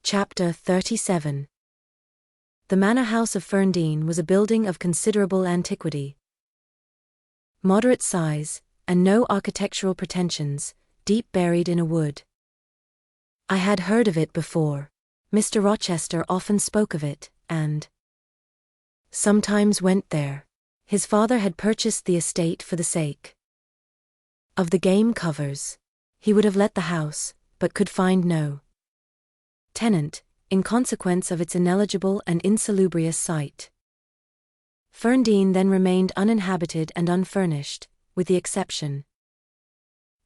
Chapter 37. The manor house of Ferndean was a building of considerable antiquity. Moderate size, and no architectural pretensions, deep buried in a wood. I had heard of it before. Mr. Rochester often spoke of it, and sometimes went there. His father had purchased the estate for the sake of the game covers. He would have let the house, but could find no tenant, in consequence of its ineligible and insalubrious site. Ferndean then remained uninhabited and unfurnished, with the exception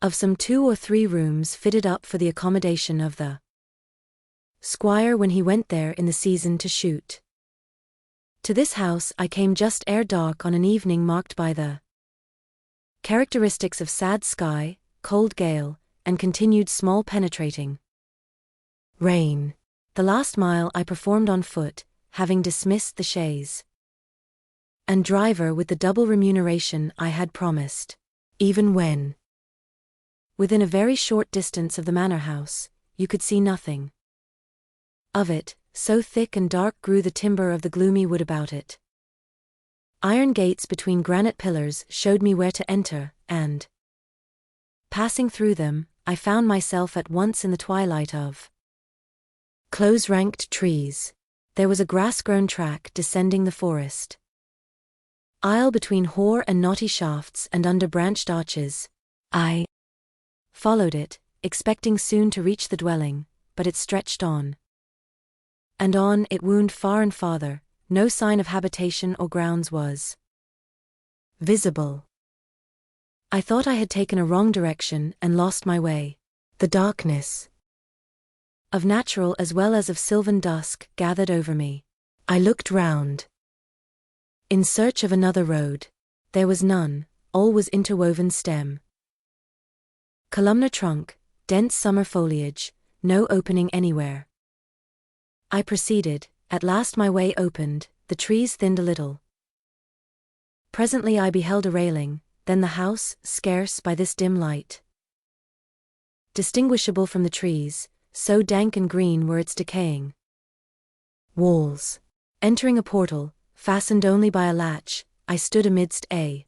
of some 2 or 3 rooms fitted up for the accommodation of the squire when he went there in the season to shoot. To this house I came just ere dark on an evening marked by the characteristics of sad sky, cold gale, and continued small penetrating rain. The last mile I performed on foot, having dismissed the chaise and driver with the double remuneration I had promised. Even when within a very short distance of the manor house, you could see nothing of it, so thick and dark grew the timber of the gloomy wood about it. Iron gates between granite pillars showed me where to enter, and passing through them, I found myself at once in the twilight of close-ranked trees. There was a grass-grown track descending the forest aisle between hoar and knotty shafts and under branched arches. I followed it, expecting soon to reach the dwelling, but it stretched on. And on it wound far and farther, no sign of habitation or grounds was visible. I thought I had taken a wrong direction and lost my way. The darkness of natural as well as of sylvan dusk gathered over me. I looked round in search of another road. There was none, all was interwoven stem, columnar trunk, dense summer foliage, no opening anywhere. I proceeded, at last my way opened, the trees thinned a little. Presently I beheld a railing, then the house, scarce by this dim light distinguishable from the trees, so dank and green were its decaying walls. Entering a portal, fastened only by a latch, I stood amidst a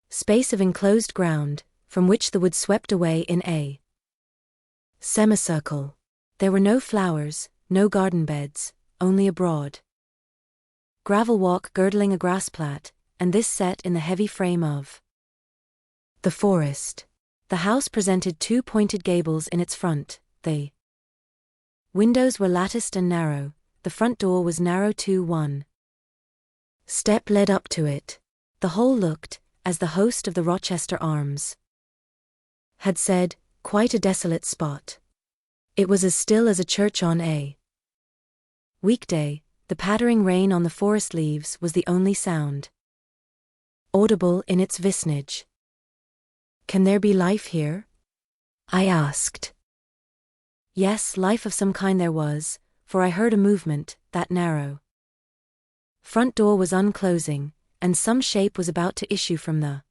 space of enclosed ground, from which the wood swept away in a semicircle. There were no flowers, no garden beds, only a broad gravel walk girdling a grass plat, and this set in the heavy frame of the forest. The house presented 2 pointed gables in its front. The windows were latticed and narrow, the front door was narrow too. 1 step led up to it. The whole looked, as the host of the Rochester Arms had said, quite a desolate spot. It was as still as a church on a weekday. The pattering rain on the forest leaves was the only sound audible in its vicinage. "Can there be life here?" I asked. Yes, life of some kind there was, for I heard a movement. That narrow front door was unclosing, and some shape was about to issue from the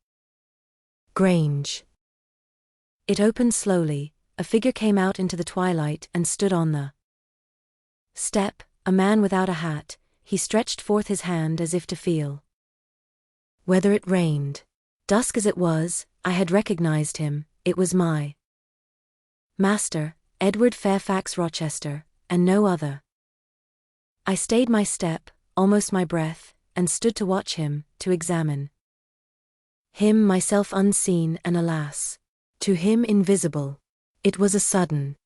grange. It opened slowly, a figure came out into the twilight and stood on the step, a man without a hat. He stretched forth his hand as if to feel whether it rained. Dusk as it was, I had recognized him. It was my master, Edward Fairfax Rochester, and no other. I stayed my step, almost my breath, and stood to watch him, to examine him, myself unseen and alas, to him invisible. It was a sudden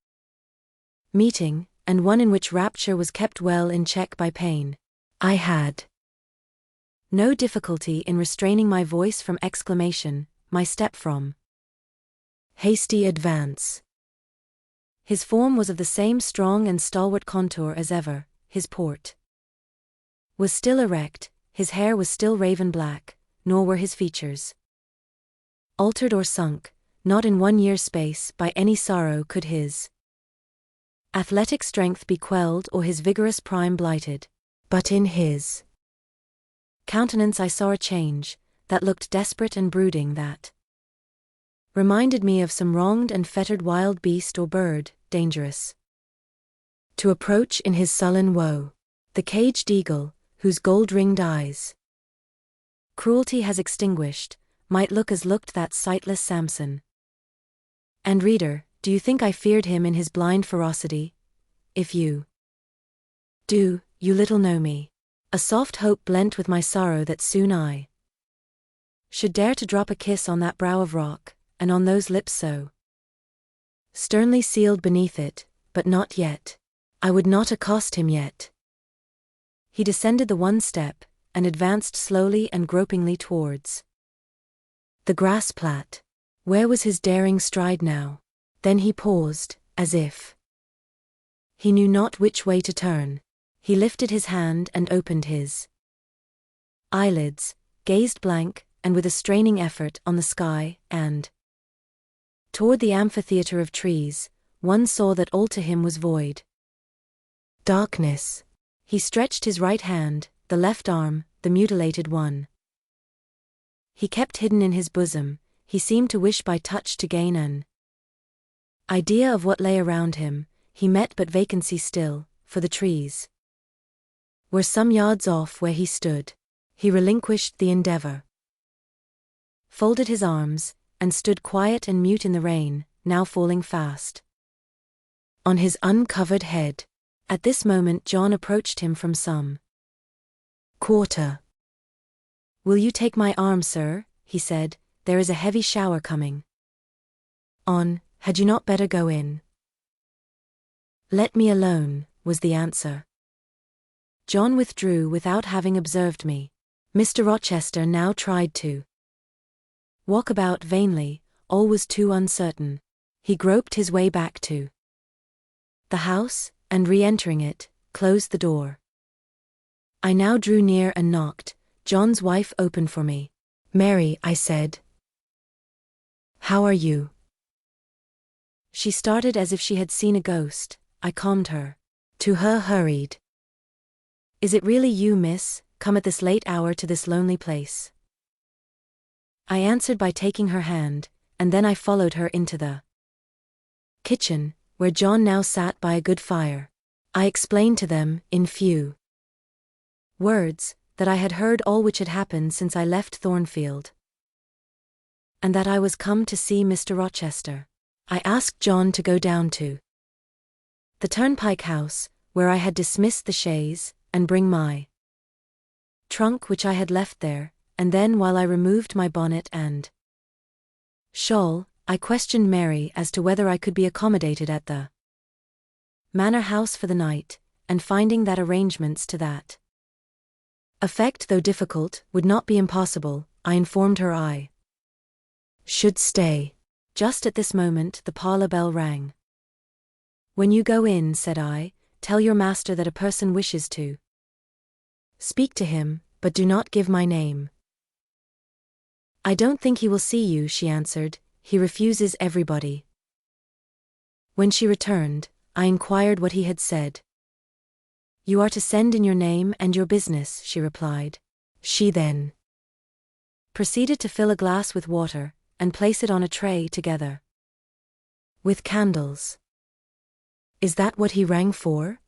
meeting, and one in which rapture was kept well in check by pain. I had no difficulty in restraining my voice from exclamation, my step from hasty advance. His form was of the same strong and stalwart contour as ever, his port was still erect, his hair was still raven black, nor were his features altered or sunk, not in 1 year's space by any sorrow could his athletic strength be quelled or his vigorous prime blighted. But in his countenance I saw a change, that looked desperate and brooding, that reminded me of some wronged and fettered wild beast or bird, dangerous to approach in his sullen woe. The caged eagle, whose gold-ringed eyes cruelty has extinguished, might look as looked that sightless Samson. And reader, do you think I feared him in his blind ferocity? If you do, you little know me. A soft hope blent with my sorrow that soon I should dare to drop a kiss on that brow of rock, and on those lips so sternly sealed beneath it, but not yet. I would not accost him yet. He descended the one step, and advanced slowly and gropingly towards the grass plat. Where was his daring stride now? Then he paused, as if he knew not which way to turn. He lifted his hand and opened his eyelids, gazed blank, and with a straining effort on the sky, and toward the amphitheater of trees. One saw that all to him was void darkness. He stretched his right hand, the left arm, the mutilated one he kept hidden in his bosom. He seemed to wish by touch to gain an idea of what lay around him. He met but vacancy still, for the trees were some yards off where he stood. He relinquished the endeavor, folded his arms, and stood quiet and mute in the rain, now falling fast on his uncovered head. At this moment John approached him from some quarter. "Will you take my arm, sir?" he said. "There is a heavy shower coming on. Had you not better go in?" "Let me alone," was the answer. John withdrew without having observed me. Mr. Rochester now tried to walk about vainly. All was too uncertain. He groped his way back to the house, and re-entering it, closed the door. I now drew near and knocked. John's wife opened for me. "Mary," I said. "How are you?" She started as if she had seen a ghost. I calmed her. To her hurried. "Is it really you, miss, come at this late hour to this lonely place?" I answered by taking her hand, and then I followed her into the kitchen, where John now sat by a good fire. I explained to them, in few words, that I had heard all which had happened since I left Thornfield, and that I was come to see Mr. Rochester. I asked John to go down to the turnpike house, where I had dismissed the chaise, and bring my trunk which I had left there, and then while I removed my bonnet and shawl, I questioned Mary as to whether I could be accommodated at the manor house for the night, and finding that arrangements to that effect, though difficult, would not be impossible, I informed her I should stay. Just at this moment the parlour bell rang. "When you go in," said I, "tell your master that a person wishes to speak to him, but do not give my name." "I don't think he will see you," she answered. "He refuses everybody." When she returned, I inquired what he had said. "You are to send in your name and your business," she replied. She then proceeded to fill a glass with water, and place it on a tray together with candles. "Is that what he rang for?"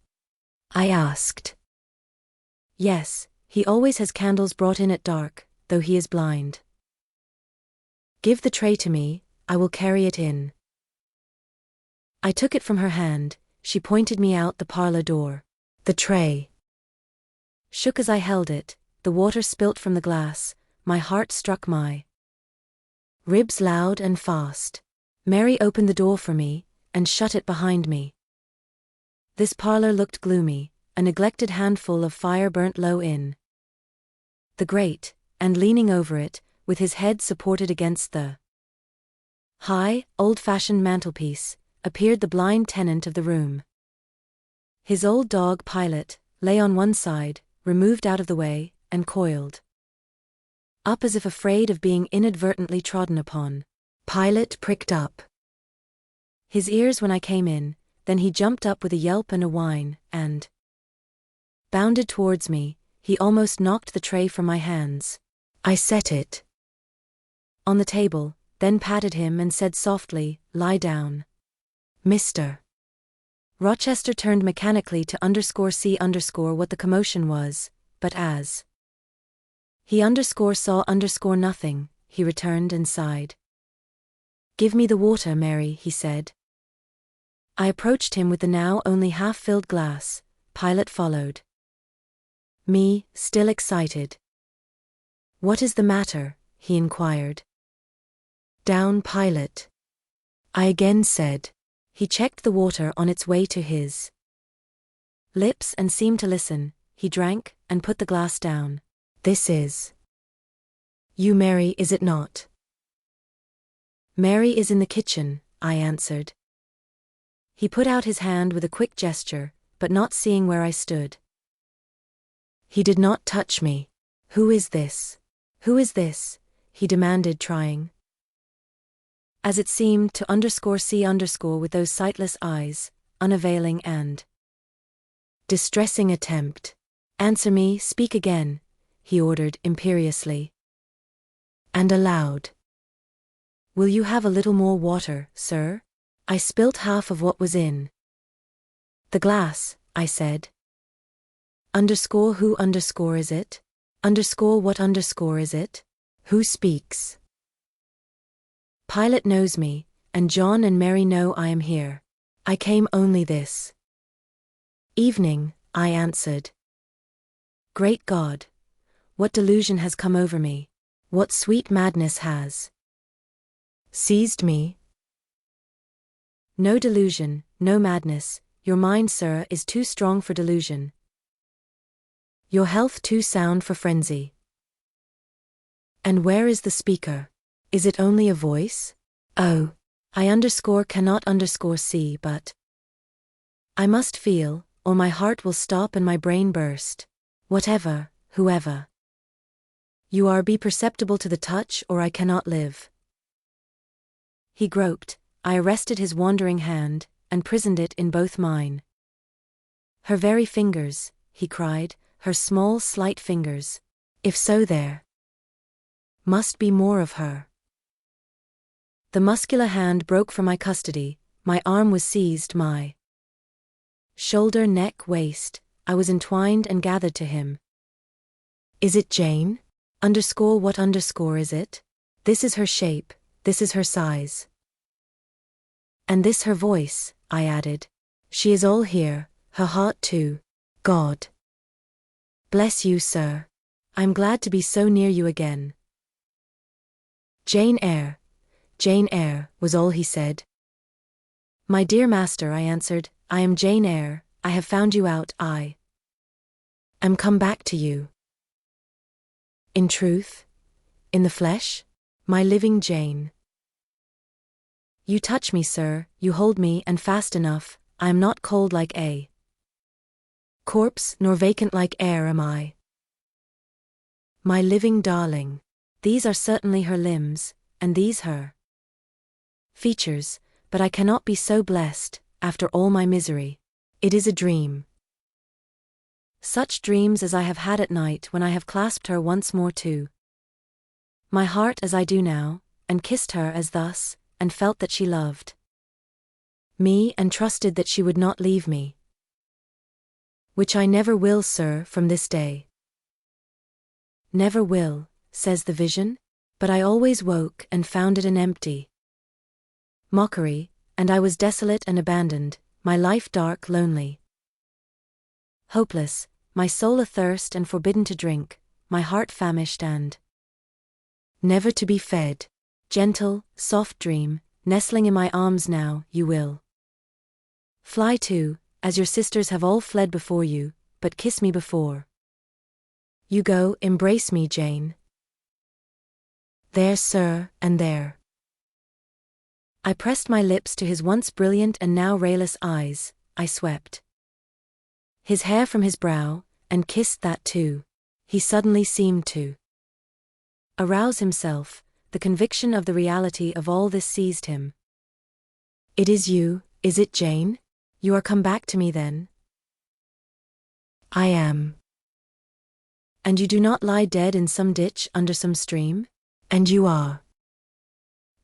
I asked. "Yes, he always has candles brought in at dark, though he is blind." "Give the tray to me, I will carry it in." I took it from her hand. She pointed me out the parlour door. The tray shook as I held it, the water spilt from the glass, my heart struck my ribs loud and fast. Mary opened the door for me, and shut it behind me. This parlour looked gloomy. A neglected handful of fire burnt low in the grate, and leaning over it, with his head supported against the high, old-fashioned mantelpiece, appeared the blind tenant of the room. His old dog Pilot lay on one side, removed out of the way, and coiled up as if afraid of being inadvertently trodden upon. Pilot pricked up his ears when I came in, then he jumped up with a yelp and a whine, and bounded towards me. He almost knocked the tray from my hands. I set it on the table, then patted him and said softly, "Lie down, Mr. Rochester turned mechanically to see what the commotion was, but as he saw nothing, he returned and sighed. "Give me the water, Mary," he said. I approached him with the now only half-filled glass. Pilot followed me, still excited. "What is the matter?" he inquired. "Down, Pilot," I again said. He checked the water on its way to his lips and seemed to listen. He drank and put the glass down. "This is you, Mary, is it not?" "Mary is in the kitchen," I answered. He put out his hand with a quick gesture, but not seeing where I stood. He did not touch me. "Who is this? Who is this?" he demanded, trying, as it seemed, to see with those sightless eyes, unavailing and distressing attempt. "Answer me, speak again," he ordered imperiously. And aloud, "Will you have a little more water, sir?" I spilt half of what was in the glass, I said. Who is it? What is it? Who speaks? Pilot knows me, and John and Mary know I am here. I came only this evening, I answered. Great God! What delusion has come over me? What sweet madness has seized me? No delusion, no madness. Your mind, sir, is too strong for delusion. Your health too sound for frenzy. And where is the speaker? Is it only a voice? Oh, I cannot see, but I must feel, or my heart will stop and my brain burst. Whatever, whoever you are, be perceptible to the touch, or I cannot live. He groped. I arrested his wandering hand, and prisoned it in both mine. Her very fingers, he cried, her small, slight fingers. If so, there must be more of her. The muscular hand broke from my custody, my arm was seized, my shoulder, neck, waist, I was entwined and gathered to him. Is it Jane? What is it? This is her shape, this is her size. And this her voice, I added. She is all here, her heart too. God bless you, sir. I'm glad to be so near you again. Jane Eyre, was all he said. My dear master, I answered, I am Jane Eyre, I have found you out, I am come back to you. In truth? In the flesh? My living Jane. You touch me, sir, you hold me, and fast enough. I am not cold like a corpse, nor vacant like Eyre am I. My living darling. These are certainly her limbs, and these her features, but I cannot be so blessed, after all my misery. It is a dream. Such dreams as I have had at night when I have clasped her once more to my heart as I do now, and kissed her as thus, and felt that she loved me and trusted that she would not leave me. Which I never will, sir, from this day. Never will, says the vision, but I always woke and found it an empty mockery, and I was desolate and abandoned, my life dark, lonely, hopeless, my soul athirst and forbidden to drink, my heart famished and never to be fed. Gentle, soft dream, nestling in my arms now, you will fly too, as your sisters have all fled before you, but kiss me before you go, embrace me, Jane. There, sir, and there. I pressed my lips to his once brilliant and now rayless eyes, I swept his hair from his brow, and kissed that too. He suddenly seemed to arouse himself. The conviction of the reality of all this seized him. It is you, is it, Jane? You are come back to me then? I am. And you do not lie dead in some ditch under some stream? And you are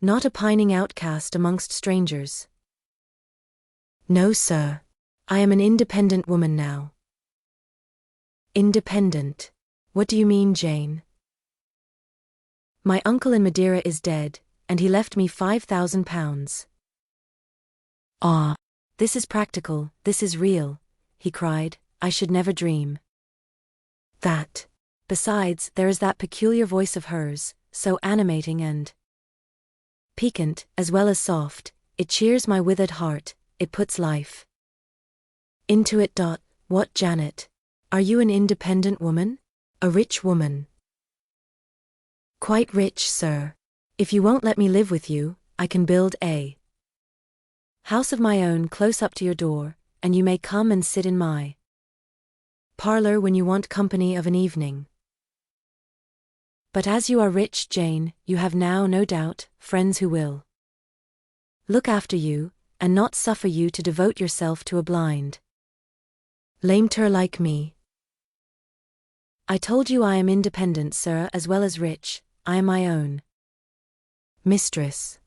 not a pining outcast amongst strangers? No, sir. I am an independent woman now. Independent? What do you mean, Jane? My uncle in Madeira is dead, and he left me £5,000. Ah, this is practical, this is real, he cried. I should never dream that. Besides, there is that peculiar voice of hers, so animating and piquant, as well as soft. It cheers my withered heart, it puts life into it. What, Janet? Are you an independent woman? A rich woman? Quite rich, sir. If you won't let me live with you, I can build a house of my own close up to your door, and you may come and sit in my parlor when you want company of an evening. But as you are rich, Jane, you have now, no doubt, friends who will look after you, and not suffer you to devote yourself to a blind lame-ter like me. I told you I am independent, sir, as well as rich. I am my own mistress.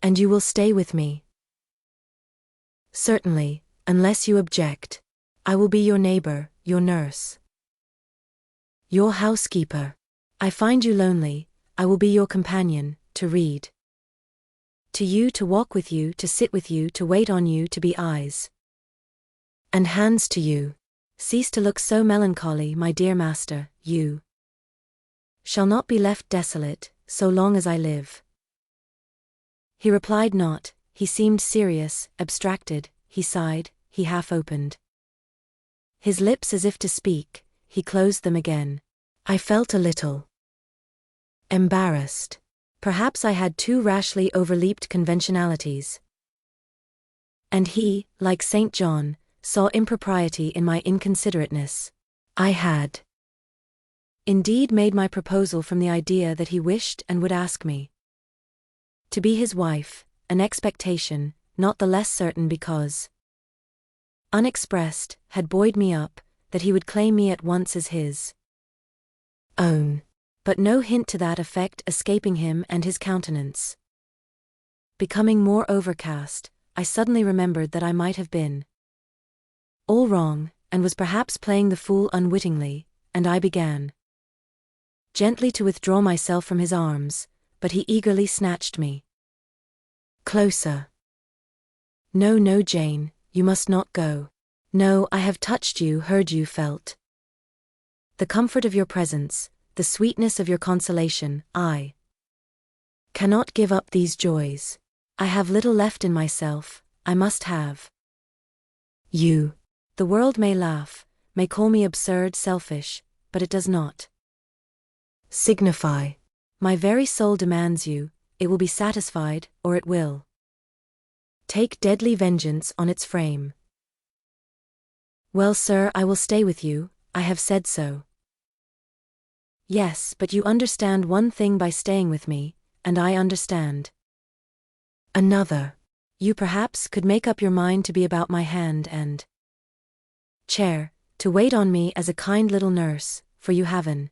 And you will stay with me? Certainly, unless you object. I will be your neighbor, your nurse, your housekeeper. I find you lonely, I will be your companion, to read to you, to walk with you, to sit with you, to wait on you, to be eyes and hands to you. Cease to look so melancholy, my dear master. You shall not be left desolate, so long as I live. He replied not, he seemed serious, abstracted, he sighed, he half opened his lips as if to speak, he closed them again. I felt a little embarrassed. Perhaps I had too rashly overleaped conventionalities. And he, like St. John, saw impropriety in my inconsiderateness. I had indeed made my proposal from the idea that he wished and would ask me to be his wife, an expectation, not the less certain because unexpressed, had buoyed me up, that he would claim me at once as his own. But no hint to that effect escaping him, and his countenance becoming more overcast, I suddenly remembered that I might have been all wrong, and was perhaps playing the fool unwittingly, and I began gently to withdraw myself from his arms, but he eagerly snatched me closer. No, no, Jane, you must not go. No, I have touched you, heard you, felt the comfort of your presence, the sweetness of your consolation. I cannot give up these joys. I have little left in myself, I must have you. The world may laugh, may call me absurd, selfish, but it does not signify. My very soul demands you, it will be satisfied, or it will take deadly vengeance on its frame. Well, sir, I will stay with you, I have said so. Yes, but you understand one thing by staying with me, and I understand another. You perhaps could make up your mind to be about my hand and chair, to wait on me as a kind little nurse, for you have an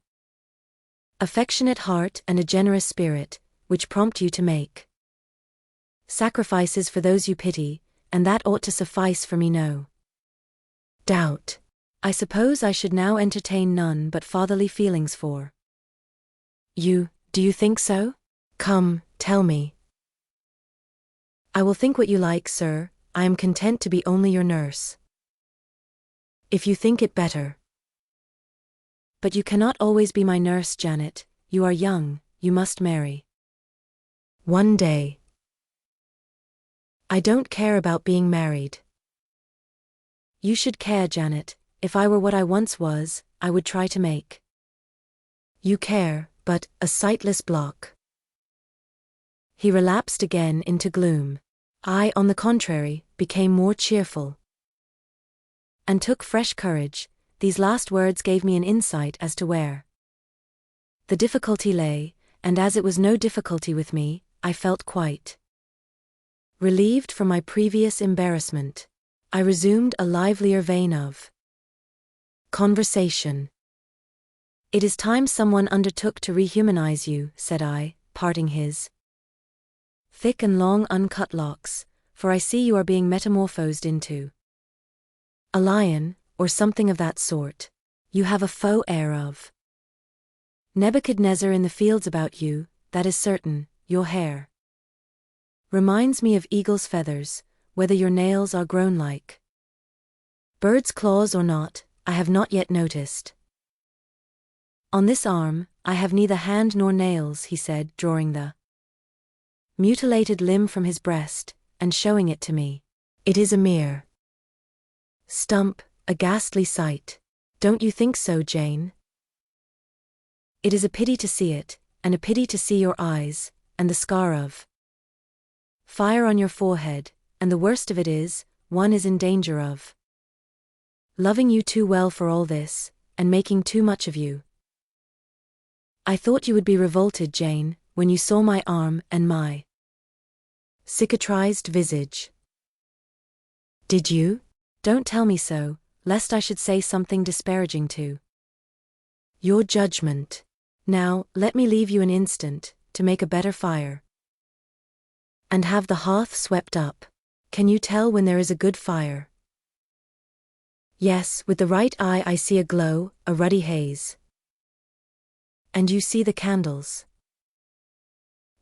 affectionate heart and a generous spirit, which prompt you to make sacrifices for those you pity, and that ought to suffice for me, no doubt. I suppose I should now entertain none but fatherly feelings for you. Do you think so? Come, tell me. I will think what you like, sir. I am content to be only your nurse, if you think it better. But you cannot always be my nurse, Janet. You are young, you must marry one day. I don't care about being married. You should care, Janet. If I were what I once was, I would try to make you care, but a sightless block. He relapsed again into gloom. I, on the contrary, became more cheerful and took fresh courage. These last words gave me an insight as to where the difficulty lay, and as it was no difficulty with me, I felt quite relieved from my previous embarrassment. I resumed a livelier vein of conversation. It is time someone undertook to rehumanize you, said I, parting his thick and long uncut locks, for I see you are being metamorphosed into a lion, or something of that sort. You have a faux air of Nebuchadnezzar in the fields about you, that is certain. Your hair reminds me of eagle's feathers, whether your nails are grown like bird's claws or not, I have not yet noticed. On this arm, I have neither hand nor nails, he said, drawing the mutilated limb from his breast, and showing it to me. It is a mere stump, a ghastly sight. Don't you think so, Jane? It is a pity to see it, and a pity to see your eyes, and the scar of fire on your forehead, and the worst of it is, one is in danger of loving you too well for all this, and making too much of you. I thought you would be revolted, Jane, when you saw my arm and my cicatrized visage. Did you? Don't tell me so, lest I should say something disparaging to your judgment. Now, let me leave you an instant, to make a better fire, and have the hearth swept up. Can you tell when there is a good fire? Yes, with the right eye I see a glow, a ruddy haze. And you see the candles?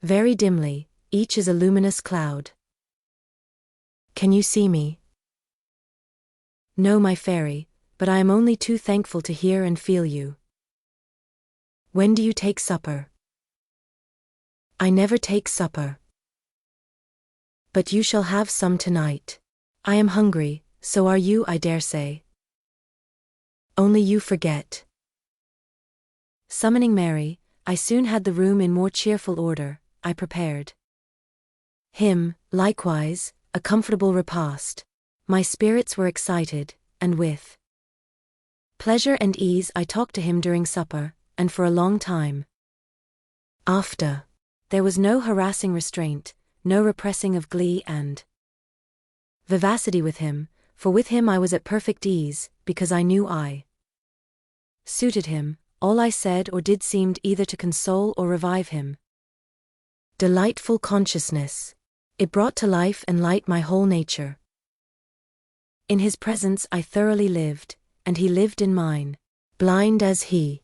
Very dimly, each is a luminous cloud. Can you see me? No, my fairy, but I am only too thankful to hear and feel you. When do you take supper? I never take supper. But you shall have some tonight. I am hungry, so are you, I dare say. Only you forget. Summoning Mary, I soon had the room in more cheerful order. I prepared him, likewise, a comfortable repast. My spirits were excited, and with pleasure and ease I talked to him during supper, and for a long time after. There was no harassing restraint, no repressing of glee and vivacity with him, for with him I was at perfect ease, because I knew I suited him. All I said or did seemed either to console or revive him. Delightful consciousness. It brought to life and light my whole nature. In his presence I thoroughly lived, and he lived in mine. Blind as he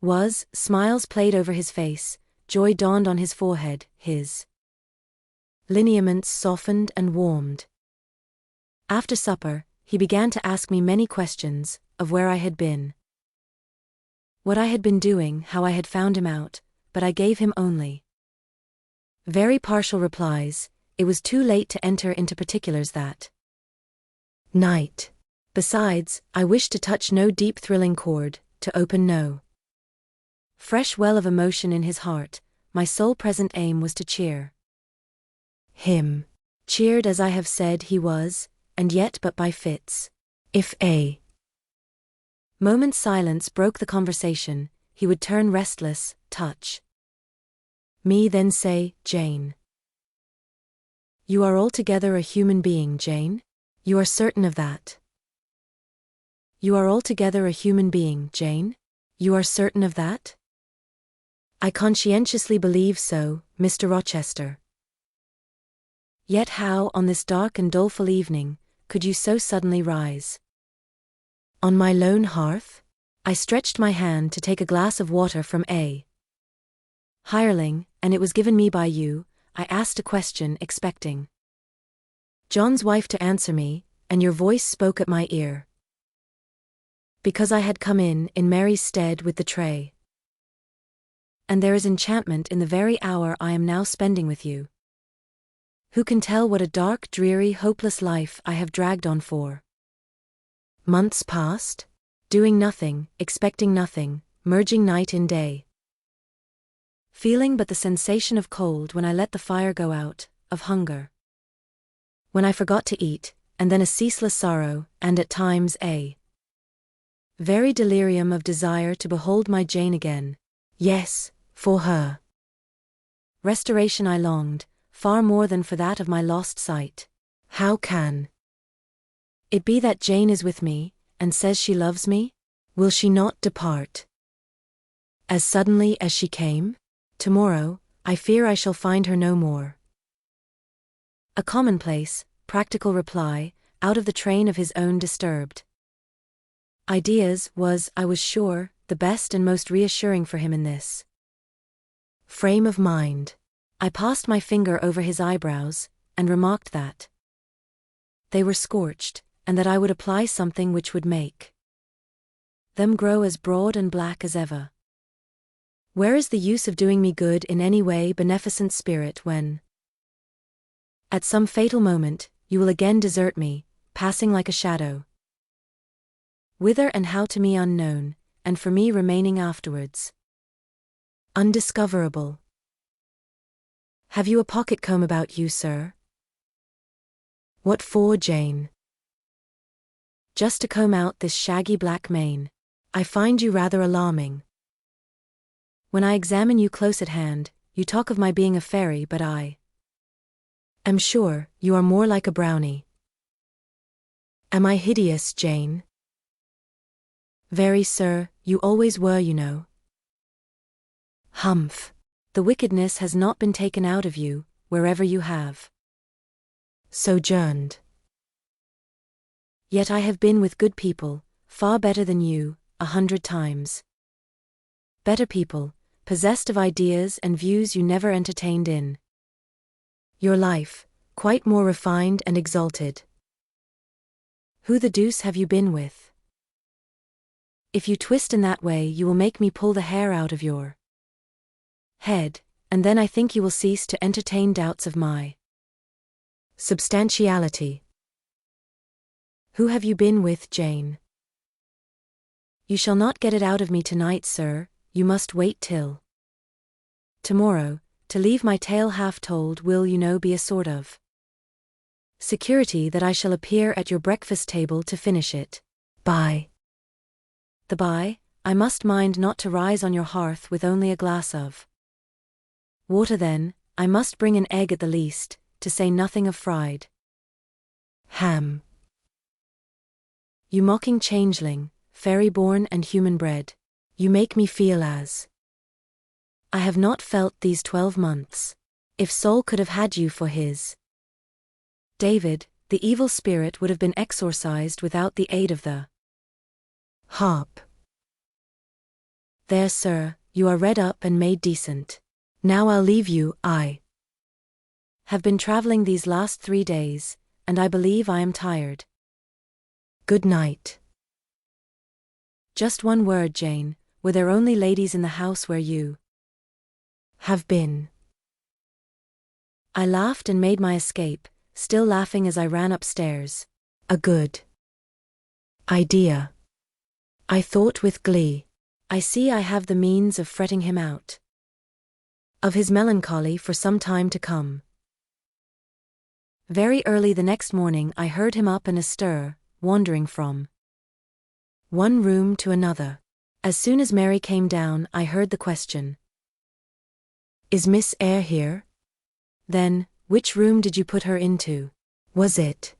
was, smiles played over his face, joy dawned on his forehead, his lineaments softened and warmed. After supper, he began to ask me many questions, of where I had been, what I had been doing, how I had found him out, but I gave him only very partial replies. It was too late to enter into particulars that night. Besides, I wished to touch no deep thrilling chord, to open no fresh well of emotion in his heart. My sole present aim was to cheer him. Cheered, as I have said, he was, and yet but by fits. If a moment's silence broke the conversation, he would turn restless, touch me, then say, Jane. You are altogether a human being, Jane? You are certain of that? You are altogether a human being, Jane? You are certain of that? I conscientiously believe so, Mr. Rochester. Yet how, on this dark and doleful evening, could you so suddenly rise on my lone hearth? I stretched my hand to take a glass of water from a hireling, and it was given me by you. I asked a question, expecting John's wife to answer me, and your voice spoke at my ear. Because I had come in Mary's stead with the tray. And there is enchantment in the very hour I am now spending with you. Who can tell what a dark, dreary, hopeless life I have dragged on for months past? Doing nothing, expecting nothing, merging night in day. Feeling but the sensation of cold when I let the fire go out, of hunger when I forgot to eat, and then a ceaseless sorrow, and at times a very delirium of desire to behold my Jane again. Yes, for her restoration I longed, far more than for that of my lost sight. How can it be that Jane is with me, and says she loves me? Will she not depart as suddenly as she came? Tomorrow, I fear I shall find her no more. A commonplace, practical reply, out of the train of his own disturbed ideas was, I was sure, the best and most reassuring for him in this frame of mind. I passed my finger over his eyebrows, and remarked that they were scorched, and that I would apply something which would make them grow as broad and black as ever. Where is the use of doing me good in any way, beneficent spirit, when at some fatal moment you will again desert me, passing like a shadow? Whither and how to me unknown, and for me remaining afterwards undiscoverable. Have you a pocket-comb about you, sir? What for, Jane? Just to comb out this shaggy black mane. I find you rather alarming. When I examine you close at hand, you talk of my being a fairy, but I am sure you are more like a brownie. Am I hideous, Jane? Very, sir, you always were, you know. Humph. The wickedness has not been taken out of you, wherever you have sojourned. Yet I have been with good people, far better than you, 100 times. Better people, possessed of ideas and views you never entertained in your life, quite more refined and exalted. Who the deuce have you been with? If you twist in that way you will make me pull the hair out of your head, and then I think you will cease to entertain doubts of my substantiality. Who have you been with, Jane? You shall not get it out of me tonight, sir, you must wait till tomorrow. To leave my tale half told will, you know, be a sort of security that I shall appear at your breakfast table to finish it. By the by, I must mind not to rise on your hearth with only a glass of water then. I must bring an egg at the least, to say nothing of fried ham. You mocking changeling, fairy-born and human-bred, you make me feel as I have not felt these 12 months. If Saul could have had you for his David, the evil spirit would have been exorcised without the aid of the harp. There, sir, you are read up and made decent. Now I'll leave you. I have been traveling these last 3 days, and I believe I am tired. Good night. Just one word, Jane, were there only ladies in the house where you have been? I laughed and made my escape, still laughing as I ran upstairs. A good idea, I thought with glee. I see I have the means of fretting him out of his melancholy for some time to come. Very early the next morning I heard him up and astir, wandering from one room to another. As soon as Mary came down, I heard the question, "Is Miss Eyre here?" Then, "Which room did you put her into? Was it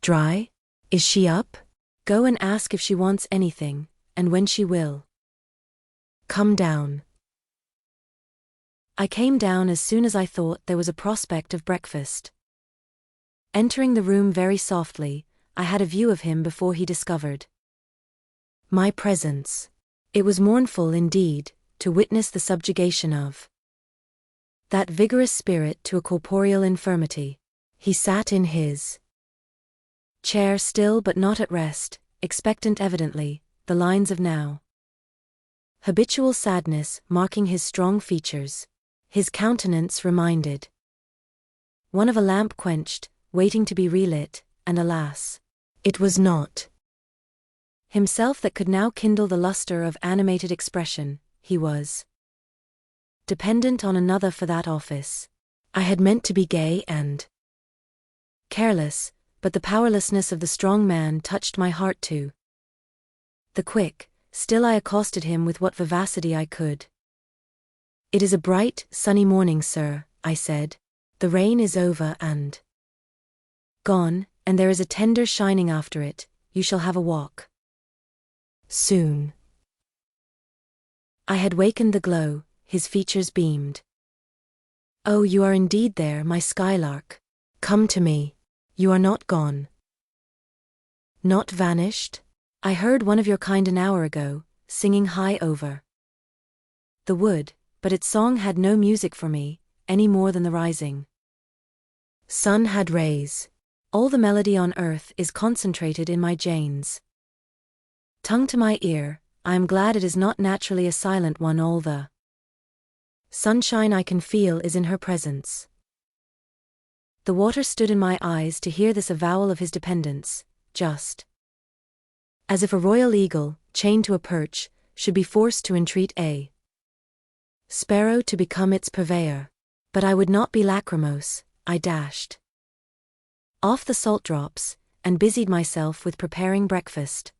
dry? Is she up? Go and ask if she wants anything, and when she will come down." I came down as soon as I thought there was a prospect of breakfast. Entering the room very softly, I had a view of him before he discovered my presence. It was mournful indeed, to witness the subjugation of that vigorous spirit to a corporeal infirmity. He sat in his chair still but not at rest, expectant evidently, the lines of now habitual sadness marking his strong features. His countenance reminded one of a lamp quenched, waiting to be relit, and alas, it was not himself that could now kindle the luster of animated expression. He was dependent on another for that office. I had meant to be gay and careless, but the powerlessness of the strong man touched my heart to the quick. Still I accosted him with what vivacity I could. "It is a bright, sunny morning, sir," I said. "The rain is over and gone, and there is a tender shining after it. You shall have a walk soon." I had wakened the glow, his features beamed. "Oh, you are indeed there, my skylark. Come to me. You are not gone. Not vanished? I heard one of your kind an hour ago, singing high over the wood, but its song had no music for me, any more than the rising sun had rays. All the melody on earth is concentrated in my Jane's tongue to my ear. I am glad it is not naturally a silent one. All the sunshine I can feel is in her presence. The water stood in my eyes to hear this avowal of his dependence, just as if a royal eagle, chained to a perch, should be forced to entreat a sparrow to become its purveyor. But I would not be lachrymose. I dashed off the salt drops, and busied myself with preparing breakfast.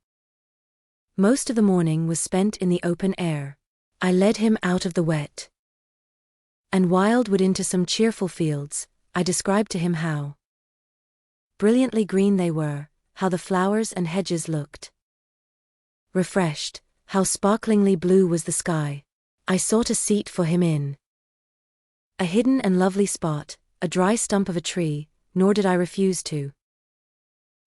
Most of the morning was spent in the open air. I led him out of the wet and wildwood into some cheerful fields. I described to him how brilliantly green they were, how the flowers and hedges looked refreshed, how sparklingly blue was the sky. I sought a seat for him in a hidden and lovely spot, a dry stump of a tree, nor did I refuse to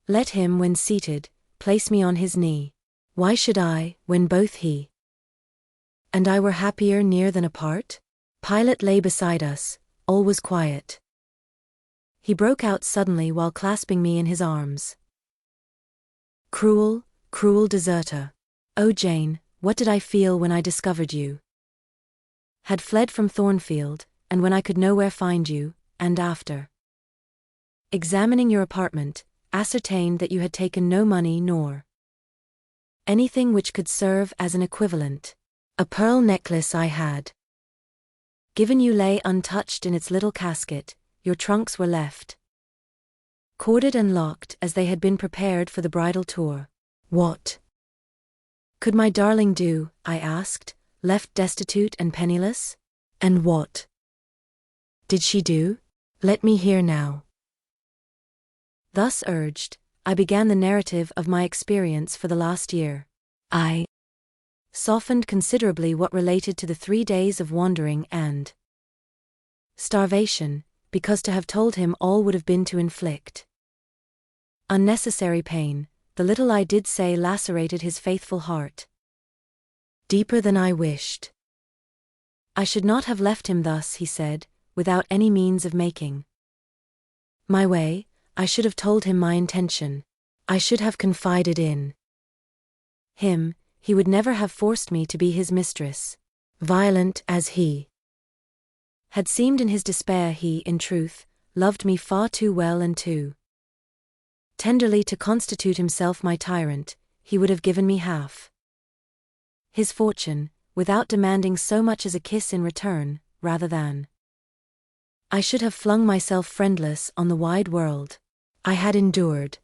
let him, when seated, place me on his knee. Why should I, when both he and I were happier near than apart? Pilate lay beside us. All was quiet. He broke out suddenly while clasping me in his arms. Cruel, cruel deserter. Oh Jane, what did I feel when I discovered you had fled from Thornfield, and when I could nowhere find you, and after examining your apartment, ascertained that you had taken no money nor anything which could serve as an equivalent. A pearl necklace I had given you lay untouched in its little casket. Your trunks were left corded and locked as they had been prepared for the bridal tour. What could my darling do, I asked, left destitute and penniless? And what did she do? Let me hear now. Thus urged, I began the narrative of my experience for the last year. I softened considerably what related to the 3 days of wandering and starvation, because to have told him all would have been to inflict unnecessary pain. The little I did say lacerated his faithful heart deeper than I wished. I should not have left him thus, he said, without any means of making my way. I should have told him my intention. I should have confided in him. He would never have forced me to be his mistress. Violent as he had seemed in his despair, he, in truth, loved me far too well and too tenderly to constitute himself my tyrant. He would have given me half his fortune, without demanding so much as a kiss in return, rather than I should have flung myself friendless on the wide world. I had endured,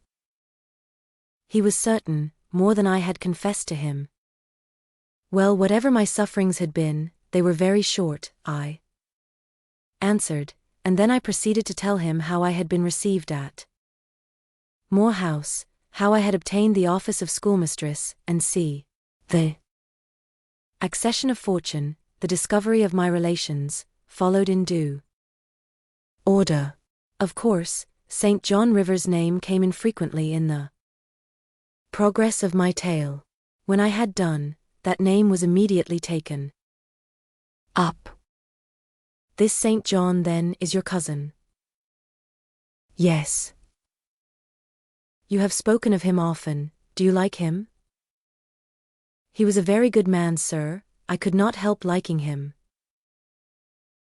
he was certain, more than I had confessed to him. Well, whatever my sufferings had been, they were very short, I answered, and then I proceeded to tell him how I had been received at Moor House, how I had obtained the office of schoolmistress, and the accession of fortune, the discovery of my relations, followed in due order. Of course, St. John River's name came infrequently in the progress of my tale. When I had done, that name was immediately taken up. This St. John, then, is your cousin? Yes. You have spoken of him often. Do you like him? He was a very good man, sir. I could not help liking him.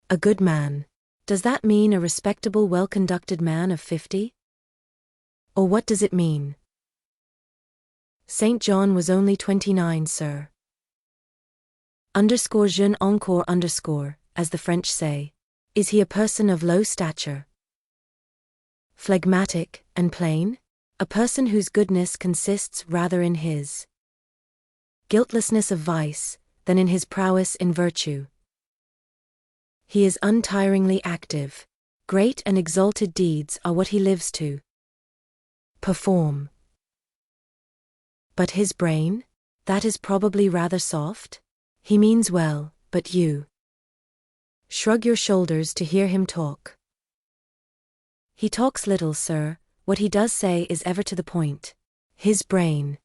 A good man. Does that mean a respectable, well-conducted man of 50? Or what does it mean? St. John was only 29, sir. Jeune encore underscore, as the French say. Is he a person of low stature? Phlegmatic and plain? A person whose goodness consists rather in his guiltlessness of vice, than in his prowess in virtue. He is untiringly active. Great and exalted deeds are what he lives to perform. But his brain? That is probably rather soft? He means well, but you shrug your shoulders to hear him talk. He talks little, sir. What he does say is ever to the point. His brain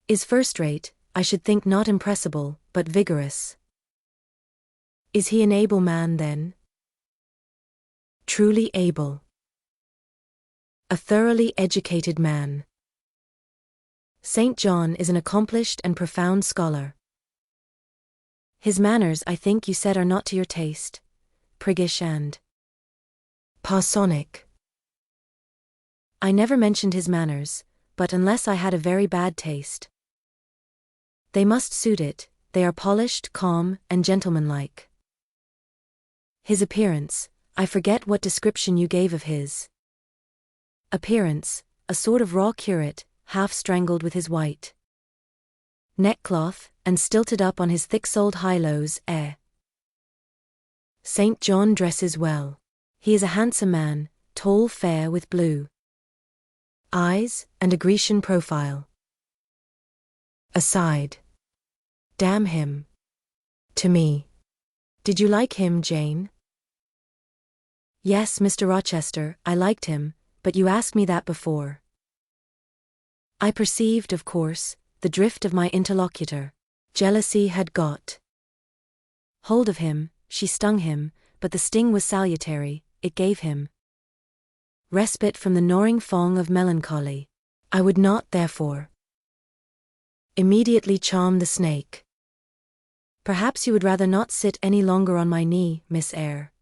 is first-rate, I should think not impressible, but vigorous. Is he an able man, then? Truly able. A thoroughly educated man. St. John is an accomplished and profound scholar. His manners, I think you said, are not to your taste, priggish and parsonic. I never mentioned his manners, but unless I had a very bad taste. They must suit it. They are polished, calm, and gentlemanlike. His appearance, I forget what description you gave of his appearance, a sort of raw curate, half strangled with his white neckcloth, and stilted up on his thick-soled high-lows, Eyre. St. John dresses well. He is a handsome man, tall, fair, with blue eyes, and a Grecian profile. Aside. Damn him. To me. Did you like him, Jane? Yes, Mr. Rochester, I liked him, but you asked me that before. I perceived, of course, the drift of my interlocutor. Jealousy had got hold of him, she stung him, but the sting was salutary, it gave him respite from the gnawing thong of melancholy. I would not, therefore, immediately charm the snake. Perhaps you would rather not sit any longer on my knee, Miss Eyre,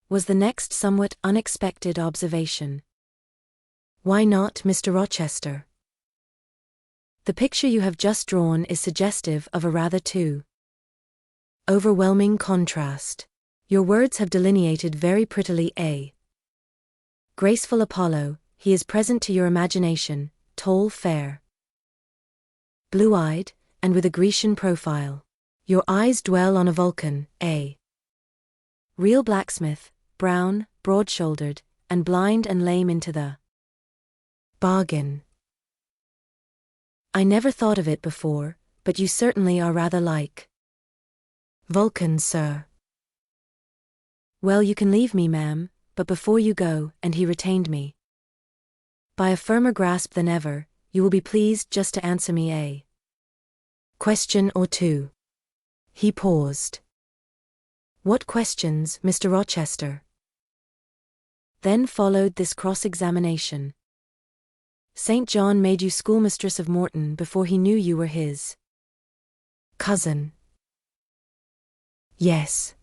was the next somewhat unexpected observation. Why not, Mr. Rochester? The picture you have just drawn is suggestive of a rather too overwhelming contrast. Your words have delineated very prettily a graceful Apollo. He is present to your imagination, tall, fair, blue-eyed, and with a Grecian profile. Your eyes dwell on a Vulcan, a real blacksmith, brown, broad-shouldered, and blind and lame into the bargain. I never thought of it before, but you certainly are rather like Vulcan, sir. Well, you can leave me, ma'am, but before you go, and he retained me by a firmer grasp than ever, you will be pleased just to answer me a question or two. He paused. What questions, Mr. Rochester? Then followed this cross-examination. St. John made you schoolmistress of Morton before he knew you were his cousin. Yes.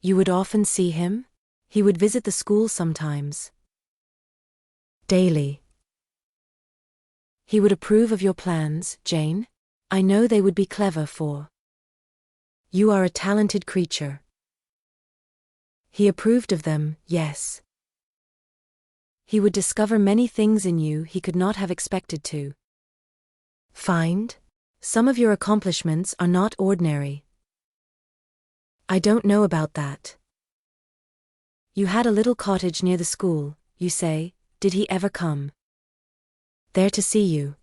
You would often see him? He would visit the school sometimes. Daily. He would approve of your plans, Jane? I know they would be clever, for you are a talented creature. He approved of them, yes. He would discover many things in you he could not have expected to find. Some of your accomplishments are not ordinary. I don't know about that. You had a little cottage near the school, you say. Did he ever come there to see you?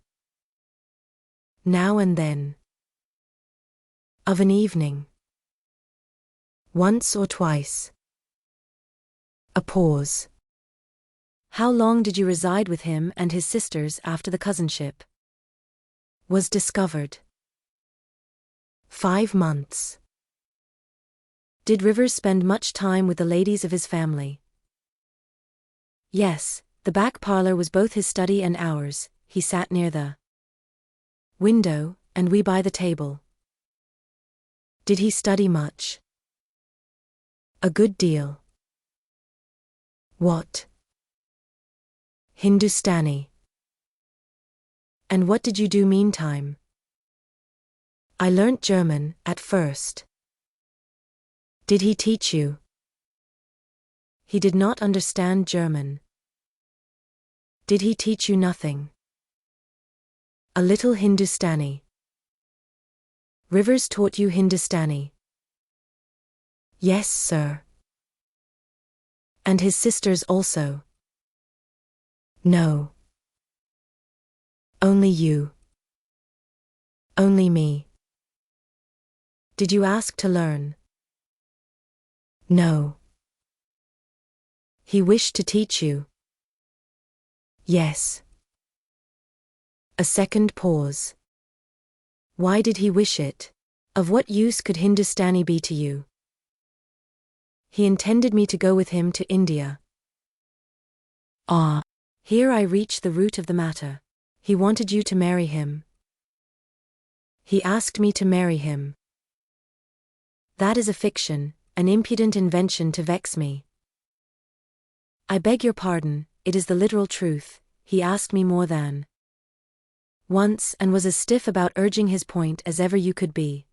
Now and then. Of an evening. Once or twice. A pause. How long did you reside with him and his sisters after the cousinship was discovered? 5 months. Did Rivers spend much time with the ladies of his family? Yes, the back parlor was both his study and ours. He sat near the window, and we by the table. Did he study much? A good deal. What? Hindustani. And what did you do meantime? I learnt German, at first. Did he teach you? He did not understand German. Did he teach you nothing? A little Hindustani. Rivers taught you Hindustani? Yes, sir. And his sisters also? No. Only you. Only me. Did you ask to learn? No. He wished to teach you. Yes. A second pause. Why did he wish it? Of what use could Hindustani be to you? He intended me to go with him to India. Ah. Here I reach the root of the matter. He wanted you to marry him. He asked me to marry him. That is a fiction, an impudent invention to vex me. I beg your pardon, it is the literal truth. He asked me more than once and was as stiff about urging his point as ever you could be.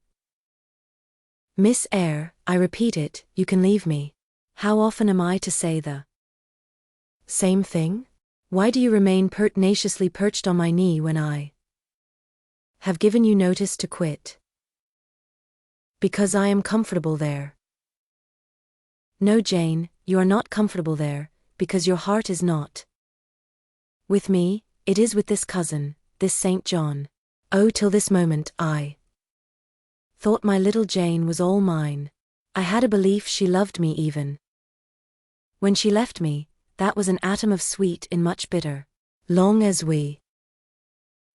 Miss Eyre, I repeat it, you can leave me. How often am I to say the same thing? Why do you remain pertinaciously perched on my knee when I have given you notice to quit? Because I am comfortable there. No, Jane, you are not comfortable there, because your heart is not with me, it is with this cousin, this St. John. Oh, till this moment I thought my little Jane was all mine. I had a belief she loved me even. When she left me, that was an atom of sweet in much bitter. Long as we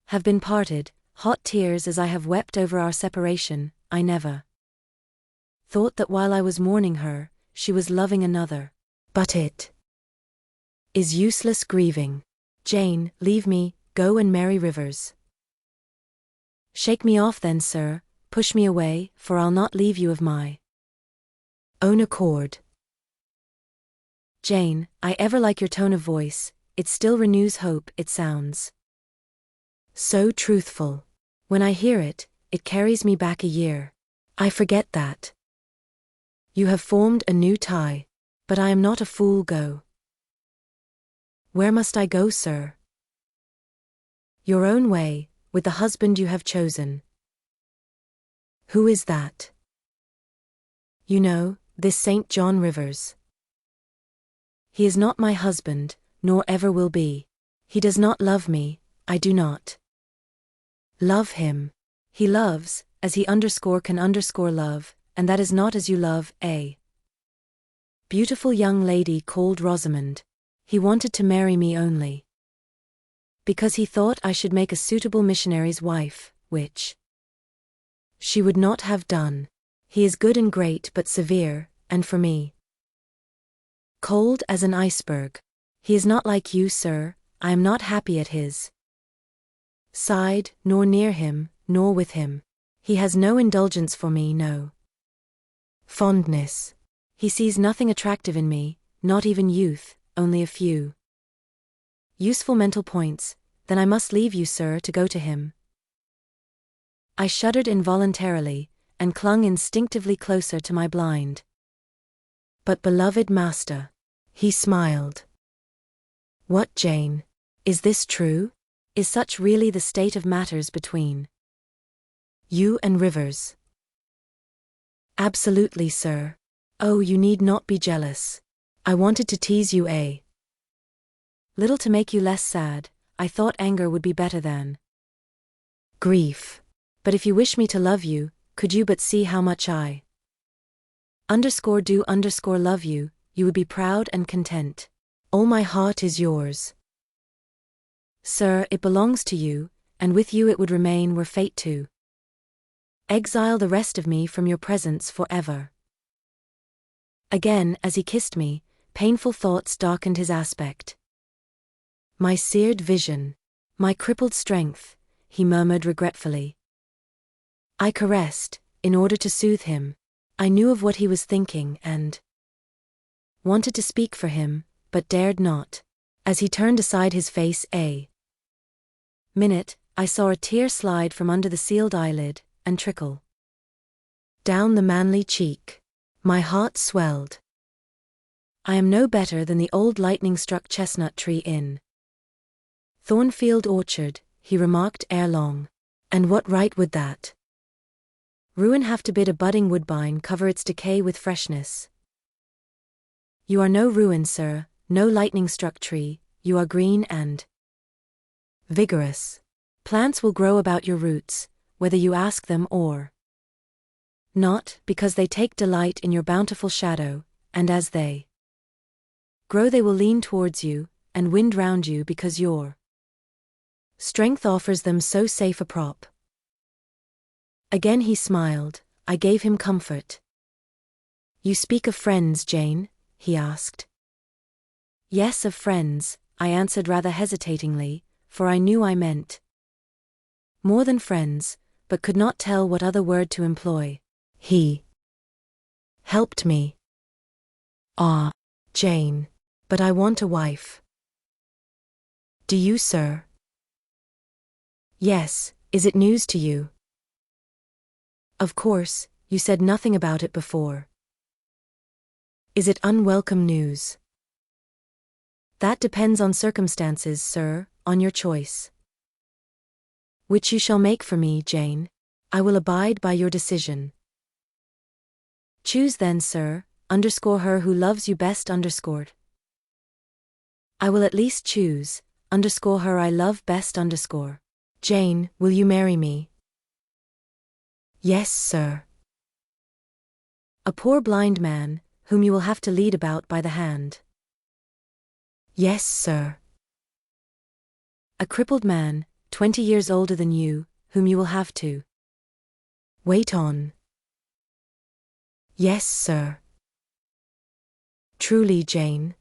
have been parted, hot tears as I have wept over our separation, I never thought that while I was mourning her, she was loving another. But it is useless grieving. Jane, leave me, go and marry Rivers. Shake me off then, sir, push me away, for I'll not leave you of my own accord. Jane, I ever like your tone of voice, it still renews hope, it sounds so truthful. When I hear it, it carries me back a year. I forget that you have formed a new tie. But I am not a fool. Go. Where must I go, sir? Your own way, with the husband you have chosen. Who is that? You know, this St. John Rivers. He is not my husband, nor ever will be. He does not love me, I do not love him. He loves, as he can love, and that is not as you love a beautiful young lady called Rosamond. He wanted to marry me only because he thought I should make a suitable missionary's wife, which she would not have done. He is good and great but severe, and for me, cold as an iceberg. He is not like you, sir. I am not happy at his side, nor near him, nor with him. He has no indulgence for me, no fondness. He sees nothing attractive in me, not even youth, only a few useful mental points. Then I must leave you, sir, to go to him. I shuddered involuntarily, and clung instinctively closer to my blind but beloved master. He smiled. What, Jane? Is this true? Is such really the state of matters between you and Rivers? Absolutely, sir. Oh, you need not be jealous. I wanted to tease you a little to make you less sad. I thought anger would be better than grief. But if you wish me to love you, could you but see how much I do love you, you would be proud and content. All my heart is yours. Sir, it belongs to you, and with you it would remain were fate to exile the rest of me from your presence forever. Again, as he kissed me, painful thoughts darkened his aspect. My seared vision, my crippled strength, he murmured regretfully. I caressed, in order to soothe him. I knew of what he was thinking and wanted to speak for him, but dared not. As he turned aside his face a minute, I saw a tear slide from under the sealed eyelid, and trickle down the manly cheek. My heart swelled. I am no better than the old lightning-struck chestnut tree in Thornfield Orchard, he remarked ere long. And what right would that ruin have to bid a budding woodbine cover its decay with freshness? You are no ruin, sir, no lightning-struck tree, you are green and vigorous. Plants will grow about your roots, whether you ask them or not, because they take delight in your bountiful shadow, and as they grow they will lean towards you, and wind round you because your strength offers them so safe a prop. Again he smiled. I gave him comfort. You speak of friends, Jane? He asked. Yes, of friends, I answered rather hesitatingly, for I knew I meant more than friends, but could not tell what other word to employ. He helped me. Ah, Jane, but I want a wife. Do you, sir? Yes, is it news to you? Of course, you said nothing about it before. Is it unwelcome news? That depends on circumstances, sir, on your choice. Which you shall make for me, Jane. I will abide by your decision. Choose then, sir, underscore her who loves you best underscored. I will at least choose, underscore her I love best underscore. Jane, will you marry me? Yes, sir. A poor blind man, whom you will have to lead about by the hand. Yes, sir. A crippled man, 20 years older than you, whom you will have to wait on. Yes, sir. Truly, Jane?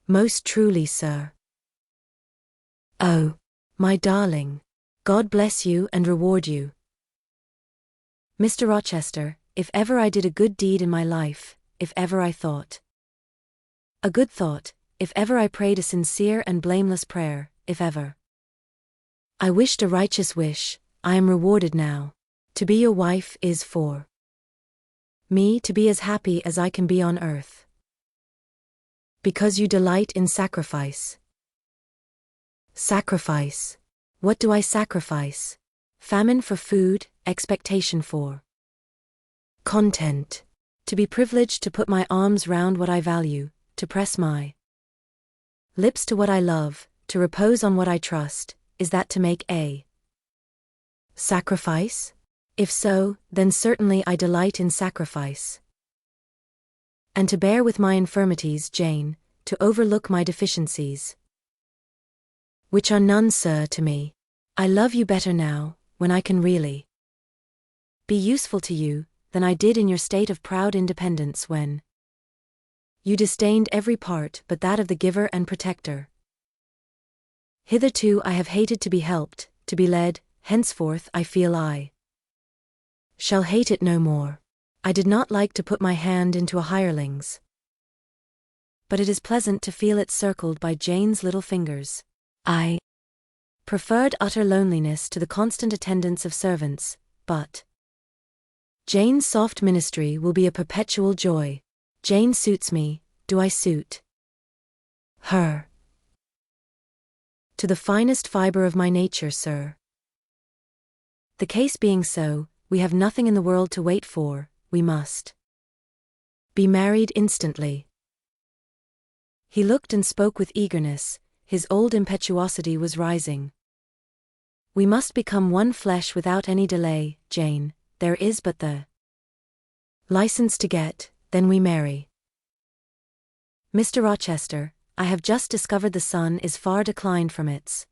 Most truly, sir. Oh, my darling. God bless you and reward you. Mr. Rochester, if ever I did a good deed in my life, if ever I thought a good thought, if ever I prayed a sincere and blameless prayer, if ever I wished a righteous wish, I am rewarded now. To be your wife is for me to be as happy as I can be on earth. Because you delight in sacrifice. Sacrifice. What do I sacrifice? Famine for food, expectation for content. To be privileged to put my arms round what I value, to press my lips to what I love, to repose on what I trust, is that to make a sacrifice? If so, then certainly I delight in sacrifice. And to bear with my infirmities, Jane, to overlook my deficiencies, which are none, sir, to me. I love you better now, when I can really be useful to you, than I did in your state of proud independence when you disdained every part but that of the giver and protector. Hitherto I have hated to be helped, to be led, henceforth I feel I shall hate it no more. I did not like to put my hand into a hireling's, but it is pleasant to feel it circled by Jane's little fingers. I preferred utter loneliness to the constant attendance of servants, but Jane's soft ministry will be a perpetual joy. Jane suits me, do I suit her? To the finest fibre of my nature, sir. The case being so, we have nothing in the world to wait for, we must be married instantly. He looked and spoke with eagerness, his old impetuosity was rising. We must become one flesh without any delay, Jane, there is but the license to get, then we marry. Mr. Rochester, I have just discovered the sun is far declined from its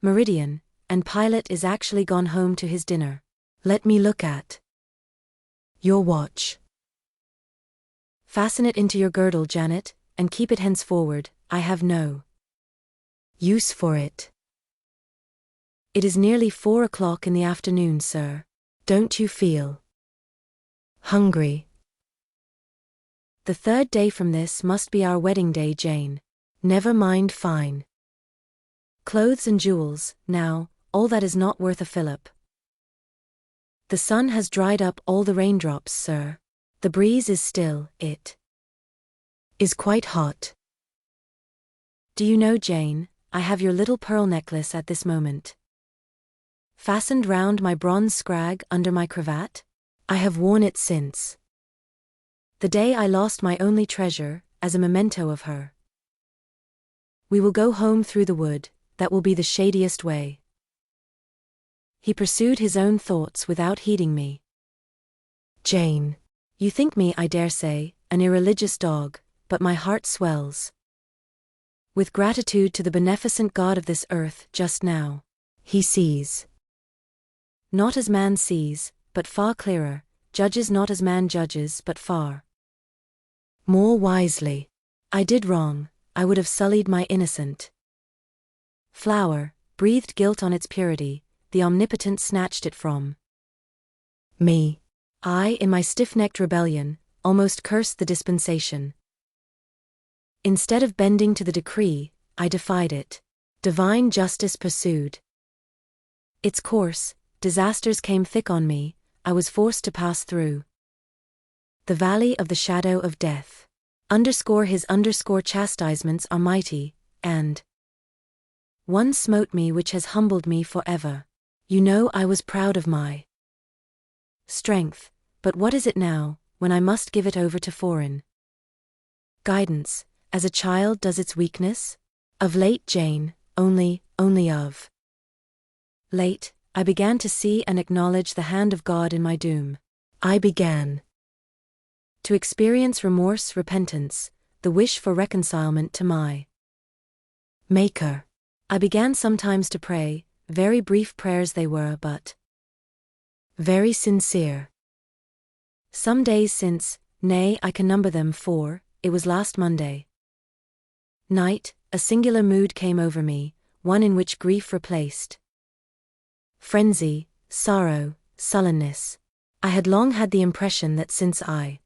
meridian, and Pilot is actually gone home to his dinner. Let me look at your watch. Fasten it into your girdle, Janet, and keep it henceforward, I have no use for it. It is nearly 4 o'clock in the afternoon, sir. Don't you feel hungry? The 3rd day from this must be our wedding day, Jane. Never mind fine clothes and jewels, now, all that is not worth a fillip. The sun has dried up all the raindrops, sir. The breeze is still, it is quite hot. Do you know, Jane, I have your little pearl necklace at this moment fastened round my bronze scrag under my cravat? I have worn it since the day I lost my only treasure, as a memento of her. We will go home through the wood, that will be the shadiest way. He pursued his own thoughts without heeding me. Jane, you think me, I dare say, an irreligious dog, but my heart swells with gratitude to the beneficent God of this earth just now. He sees not as man sees, but far clearer, judges not as man judges, but far more wisely. I did wrong, I would have sullied my innocent flower, breathed guilt on its purity, the Omnipotent snatched it from me. I, in my stiff-necked rebellion, almost cursed the dispensation. Instead of bending to the decree, I defied it. Divine justice pursued its course, disasters came thick on me, I was forced to pass through the valley of the shadow of death. His chastisements are mighty, and one smote me which has humbled me forever. You know I was proud of my strength, but what is it now, when I must give it over to foreign guidance, as a child does its weakness? Of late, Jane, only of late, I began to see and acknowledge the hand of God in my doom. I began to experience remorse, repentance, the wish for reconcilement to my Maker. I began sometimes to pray, very brief prayers they were, but very sincere. Some days since, nay, I can number them, for it was last Monday night, a singular mood came over me, one in which grief replaced frenzy, sorrow, sullenness. I had long had the impression that since I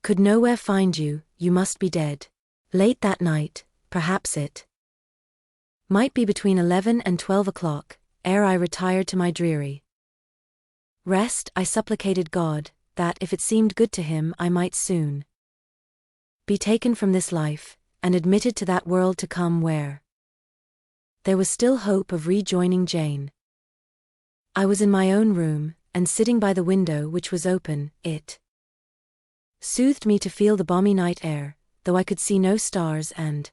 could nowhere find you, you must be dead. Late that night, perhaps it might be between 11 and 12 o'clock, ere I retired to my dreary rest, I supplicated God, that if it seemed good to him I might soon be taken from this life, and admitted to that world to come where there was still hope of rejoining Jane. I was in my own room, and sitting by the window which was open, it soothed me to feel the balmy night air, though I could see no stars and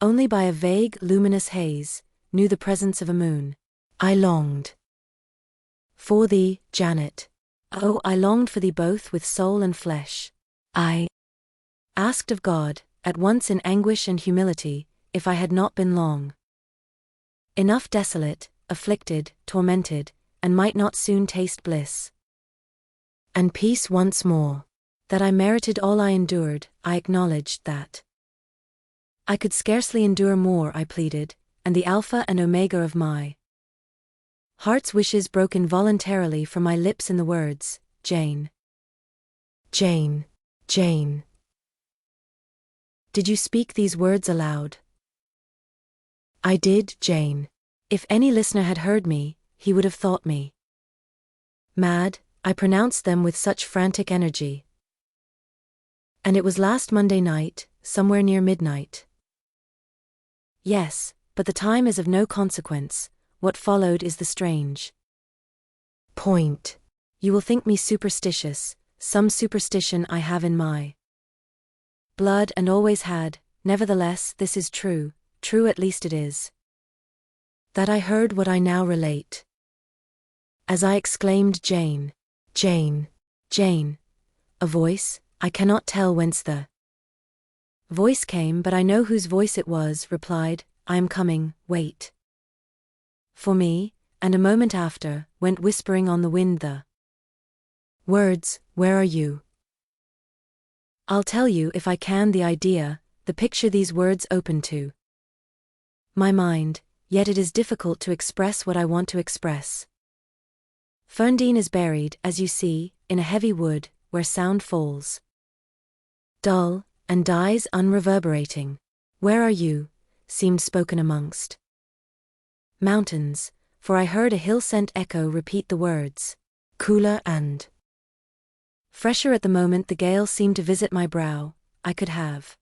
only by a vague, luminous haze, knew the presence of a moon. I longed for thee, Janet. Oh, I longed for thee both with soul and flesh. I asked of God, at once in anguish and humility, if I had not been long enough desolate, afflicted, tormented, and might not soon taste bliss and peace once more. That I merited all I endured, I acknowledged that I could scarcely endure more, I pleaded, and the Alpha and Omega of my heart's wishes broke involuntarily from my lips in the words, Jane. Jane. Jane. Did you speak these words aloud? I did, Jane. If any listener had heard me, he would have thought me mad. I pronounced them with such frantic energy. And it was last Monday night, somewhere near midnight. Yes, but the time is of no consequence, what followed is the strange point. You will think me superstitious, some superstition I have in my blood and always had, nevertheless this is true, true at least it is, that I heard what I now relate. As I exclaimed Jane, Jane, Jane, a voice, I cannot tell whence the voice came, but I know whose voice it was, replied, I am coming, wait for me, and a moment after, went whispering on the wind the words, where are you? I'll tell you if I can the idea, the picture these words open to my mind, yet it is difficult to express what I want to express. Ferndean is buried, as you see, in a heavy wood, where sound falls dull, and dies unreverberating. Where are you? Seemed spoken amongst mountains, for I heard a hill-sent echo repeat the words, cooler and fresher at the moment the gale seemed to visit my brow. I could have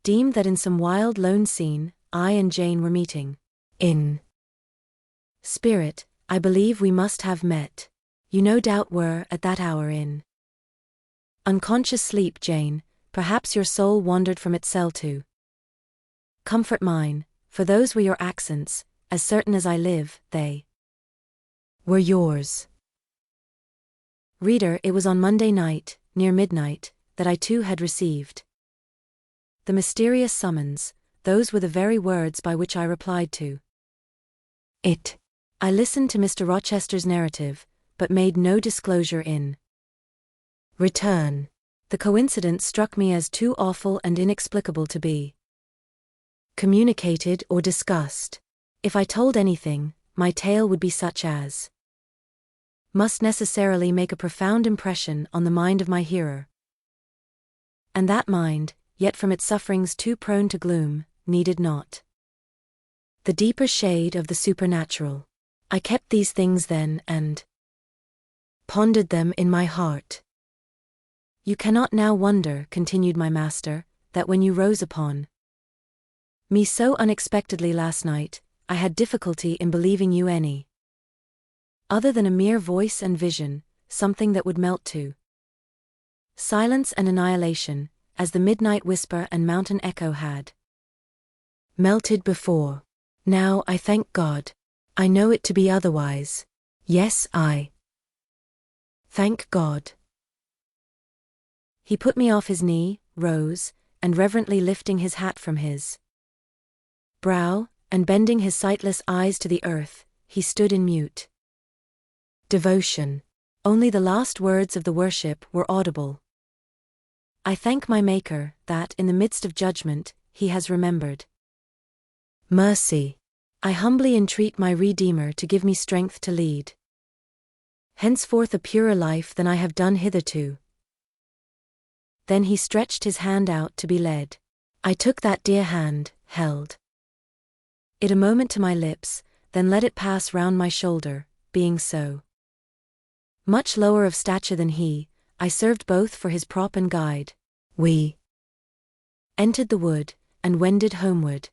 deemed that in some wild lone scene, I and Jane were meeting. In spirit, I believe we must have met. You no doubt were, at that hour, in unconscious sleep, Jane. Perhaps your soul wandered from its cell to comfort mine, for those were your accents, as certain as I live, they were yours. Reader, it was on Monday night, near midnight, that I too had received. The mysterious summons, those were the very words by which I replied to it. I listened to Mr. Rochester's narrative, but made no disclosure in return. The coincidence struck me as too awful and inexplicable to be communicated or discussed. If I told anything, my tale would be such as must necessarily make a profound impression on the mind of my hearer. And that mind, yet from its sufferings too prone to gloom, needed not the deeper shade of the supernatural. I kept these things then and pondered them in my heart. You cannot now wonder, continued my master, that when you rose upon me so unexpectedly last night, I had difficulty in believing you any other than a mere voice and vision, something that would melt to silence and annihilation, as the midnight whisper and mountain echo had melted before. Now, I thank God, I know it to be otherwise. Yes, I thank God. He put me off his knee, rose, and reverently lifting his hat from his brow, and bending his sightless eyes to the earth, he stood in mute devotion. Only the last words of the worship were audible. I thank my Maker, that, in the midst of judgment, he has remembered mercy. I humbly entreat my Redeemer to give me strength to lead henceforth a purer life than I have done hitherto. Then he stretched his hand out to be led. I took that dear hand, held it a moment to my lips, then let it pass round my shoulder, being so much lower of stature than he, I served both for his prop and guide. We entered the wood, and wended homeward.